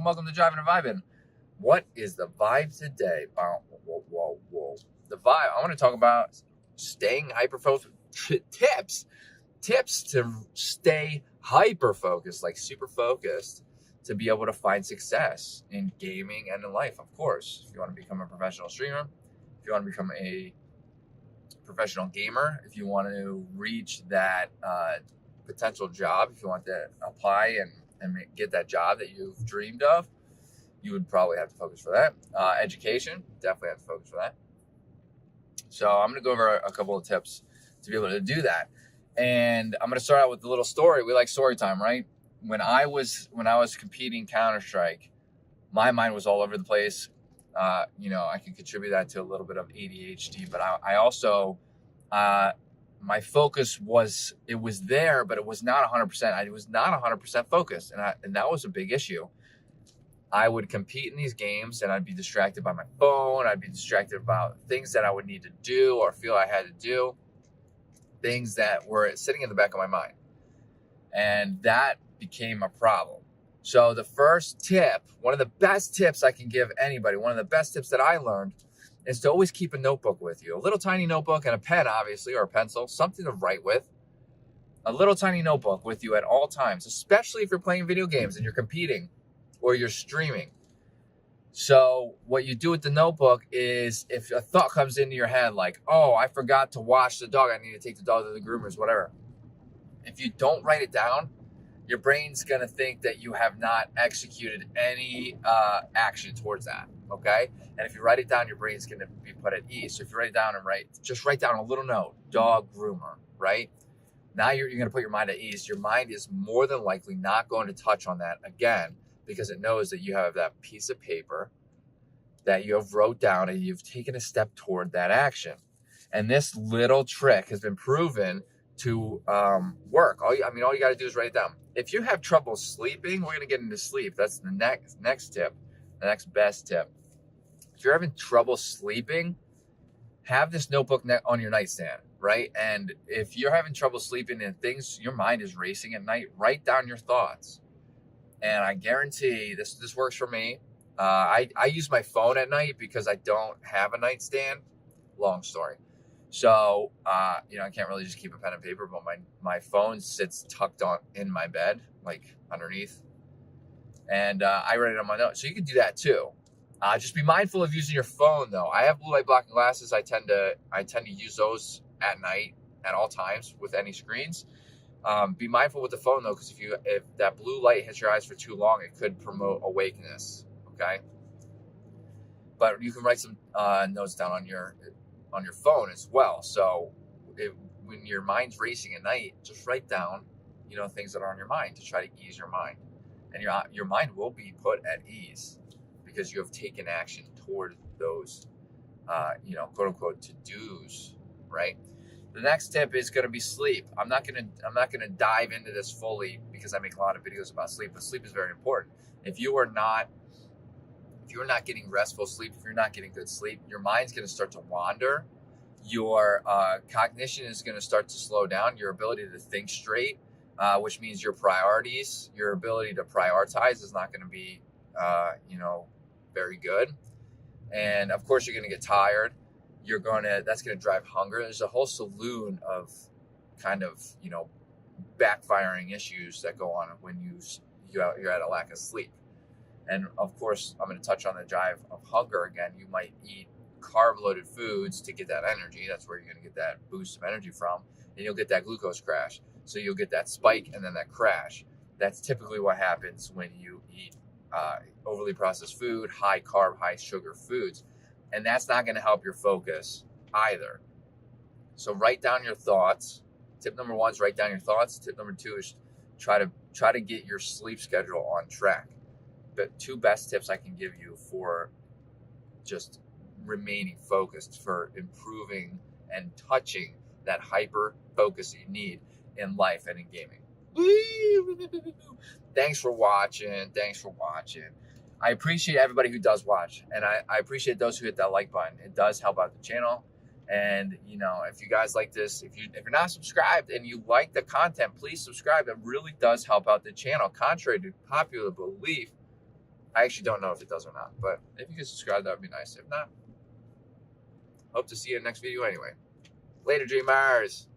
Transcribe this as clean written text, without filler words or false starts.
welcome to Driving and Vibing. What is the vibe today? Whoa. The vibe, I want to talk about staying hyper-focused. Tips to stay hyper-focused, like super focused, to be able to find success in gaming and in life, of course. If you want to become a professional streamer, if you want to become a professional gamer, if you want to reach that potential job, if you want to apply and get that job that you've dreamed of, you would probably have to focus for that. Education, definitely have to focus for that. So I'm going to go over a couple of tips to be able to do that. And I'm going to start out with a little story. We like story time, right? When I was competing Counter-Strike, my mind was all over the place. I can contribute that to a little bit of ADHD, but I also, my focus was there, but it was not 100%. I was not 100% focused, and that was a big issue. I would compete in these games, and I'd be distracted by my phone. I'd be distracted about things that I would need to do or feel I had to do, things that were sitting in the back of my mind, and that became a problem. So the first tip, one of the best tips I can give anybody, one of the best tips that I learned, is to always keep a notebook with you. A little tiny notebook and a pen, obviously, or a pencil, something to write with. A little tiny notebook with you at all times, especially if you're playing video games and you're competing or you're streaming. So what you do with the notebook is, if a thought comes into your head like, oh, I forgot to wash the dog, I need to take the dog to the groomers, whatever. If you don't write it down, your brain's going to think that you have not executed any action towards that, okay? And if you write it down, your brain's going to be put at ease. So if you write it down and just write down a little note, dog groomer, right? Now you're going to put your mind at ease. Your mind is more than likely not going to touch on that again, because it knows that you have that piece of paper that you have wrote down and you've taken a step toward that action. And this little trick has been proven to work. All you got to do is write it down. If you have trouble sleeping, we're going to get into sleep. That's the next tip, the next best tip. If you're having trouble sleeping, have this notebook on your nightstand, right? And if you're having trouble sleeping and your mind is racing at night, write down your thoughts. And I guarantee this works for me. I use my phone at night because I don't have a nightstand. Long story. So, I can't really just keep a pen and paper, but my phone sits tucked in my bed, like underneath. And I write it on my notes. So you can do that too. Just be mindful of using your phone though. I have blue light blocking glasses. I tend to use those at night at all times with any screens. Be mindful with the phone though, because if that blue light hits your eyes for too long, it could promote awakeness. Okay. But you can write some notes down on your phone as well. So when your mind's racing at night, just write down, things that are on your mind to try to ease your mind, and your mind will be put at ease because you have taken action toward those, quote unquote to-dos, right? The next tip is going to be sleep. I'm not going to dive into this fully because I make a lot of videos about sleep, but sleep is very important. If you're not getting restful sleep, if you're not getting good sleep, your mind's going to start to wander. Your cognition is going to start to slow down. Your ability to think straight, which means your priorities, your ability to prioritize is not going to be, very good. And of course, you're going to get tired. That's going to drive hunger. There's a whole saloon of kind of, backfiring issues that go on when you're at a lack of sleep. And of course, I'm going to touch on the drive of hunger again. You might eat carb-loaded foods to get that energy. That's where you're going to get that boost of energy from. And you'll get that glucose crash. So you'll get that spike and then that crash. That's typically what happens when you eat overly processed food, high carb, high sugar foods. And that's not going to help your focus either. So write down your thoughts. Tip number 1 is write down your thoughts. Tip number 2 is try to get your sleep schedule on track. The 2 best tips I can give you for just remaining focused, for improving and touching that hyper focus you need in life and in gaming. Thanks for watching. I appreciate everybody who does watch, and I appreciate those who hit that like button. It does help out the channel. And if you guys like this, if you're not subscribed and you like the content, please subscribe. It really does help out the channel. Contrary to popular belief, I actually don't know if it does or not, but if you could subscribe, that would be nice. If not, hope to see you in the next video anyway. Later, Dreamers!